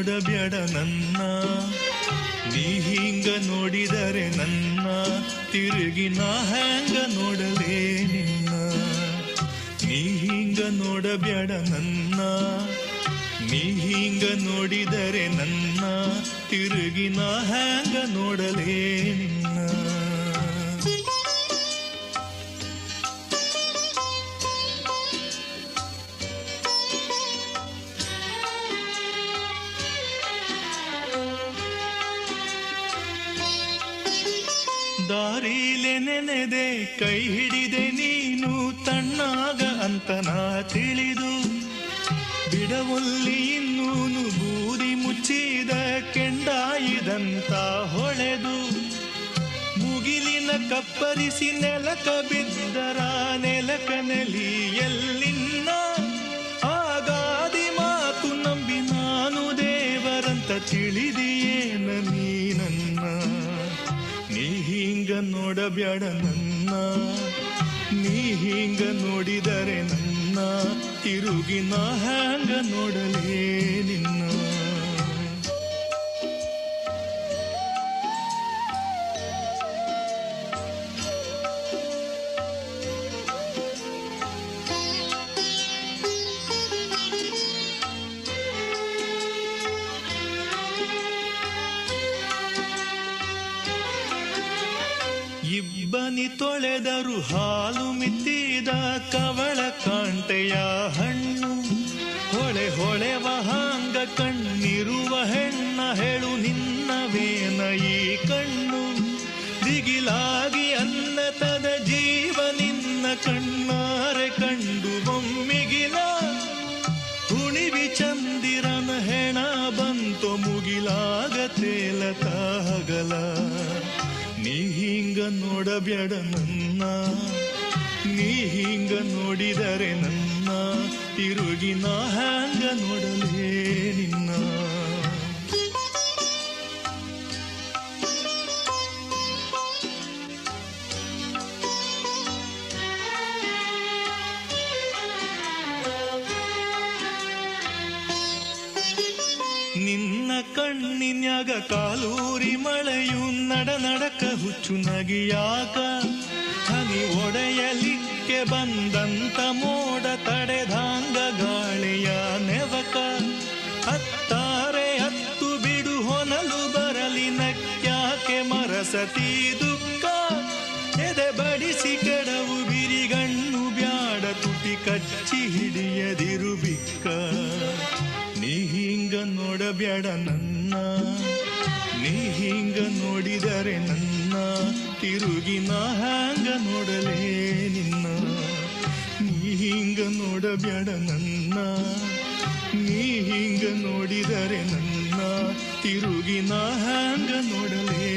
ನೋಡಬ್ಯಾಡ ನನ್ನ, ನೀ ಹಿಂಗ ನೋಡಿದರೆ ನನ್ನ, ತಿರುಗಿ ನಾ ಹ್ಯಾಂಗ ನೋಡಲೇ ನಿನ್ನ. ನೀ ಹಿಂಗ ನೋಡಬ್ಯಾಡ ನನ್ನ, ನೀ ಹಿಂಗ ನೋಡಿದರೆ ನನ್ನ, ತಿರುಗಿ ನಾ ಹ್ಯಾಂಗ ನೋಡಲೇ ನಿನ್ನ. ದಾರಿಲೆ ನೆನೆದೆ ಕೈ ಹಿಡಿದೆ ನೀನು ತಣ್ಣಾಗ ಅಂತ ನಾ ತಿಳಿದು, ಬಿಡವಲ್ಲಿ ಇನ್ನೂನು ಬೂದಿ ಮುಚ್ಚಿದ ಕೆಂಡಾಯಿದಂತ ಹೊಳೆದು, ಮುಗಿಲಿನ ಕಪ್ಪರಿಸಿ ನೆಲಕ ಬಿದ್ದರ ನೆಲಕ ನೆಲಿ ಎಲ್ಲಿನ್ನ, ಆಗಾದಿ ಮಾತು ನಂಬಿ ನಾನು ದೇವರಂತ ತಿಳಿದಿಯೇನ ನೀ ನನ್ನ. ನೀ ಹಿಂಗ ನೋಡಬ್ಯಾಡ ನನ್ನ, ನೀ ಹಿಂಗ ನೋಡಿದರೆ ನನ್ನ, ತಿರುಗಿ ನಾ ಹ್ಯಾಂಗ ನೋಡಲೇ ನಿನ್ನ. ಇಬ್ಬನಿ ತೊಳೆದರು ಹಾಲು ಮಿತ್ತಿದ ಕವಳ ಕಾಂಟೆಯ ಹಣ್ಣು, ಹೊಳೆ ಹೊಳೆವ ಹಾಂಗ ಕಣ್ಣಿರುವ ಹೆಣ್ಣ ಹೇಳು ನಿನ್ನವೇನ ಈ ಕಣ್ಣು. ದಿಗಿಲಾಗಿ ಅನ್ನತದ ಜೀವ ನಿನ್ನ ಕಣ್ಣಾರೆ ಕಂಡು ಒಮ್ಮಿಗಿಲ, ಹುಣಿವಿ ಚಂದಿರನ ಹೆಣ ಬಂತು ಮುಗಿಲಾಗ ತೇಲತ ಹಗಲ. ನೀ ಹಿಂಗ ನೋಡಬ್ಯಾಡ ನನ್ನ, ನೀ ಹಿಂಗ ನೋಡಿದರೆ ನನ್ನ, ತಿರುಗಿ ನಾ ಹ್ಯಾಂಗ ನೋಡಲೇ ನಿನ್ನ. ನಿನ್ನ ಕಣ್ಣಿನ್ಯಾಗ ಕಾಲೂರಿ ಮಳೆಯು ನಡ ನಡಕ ಹುಚ್ಚು ನಗಿಯಾಕ, ಹನಿ ಒಡೆಯಲಿಕ್ಕೆ ಬಂದಂತ ಮೋಡ ತಡೆದಾಂಗ ಗಾಳಿಯ ನೆವಕ. ಹತ್ತಾರೆ ಹತ್ತು ಬಿಡು ಹೊನಲು ಬರಲಿ ನಕ್ಯಾಕೆ ಮರಸತಿ ದುಃಖ, ಎದೆ ಬಡಿಸಿ ಕೆಡವು ಬಿರಿಗಣ್ಣು ಬ್ಯಾಡ ತುಟಿ ಕಚ್ಚಿ ಹಿಡಿಯದಿರು ಬಿಕ್ಕ. ನೀ ಹಿಂಗ ನೋಡಬ್ಯಾಡ ನನ್ನ, ನೀ ಹಿಂಗ ನೋಡಿದರೆ ನನ್ನ, ತಿರುಗಿ ನಾ ಹ್ಯಾಂಗ ನೋಡಲೇ ನಿನ್ನ. ನೀ ಹಿಂಗ ನೋಡಬ್ಯಾಡ ನನ್ನ, ನೀ ಹಿಂಗ ನೋಡಿದರೆ ನನ್ನ, ತಿರುಗಿ ನಾ ಹ್ಯಾಂಗ ನೋಡಲೇ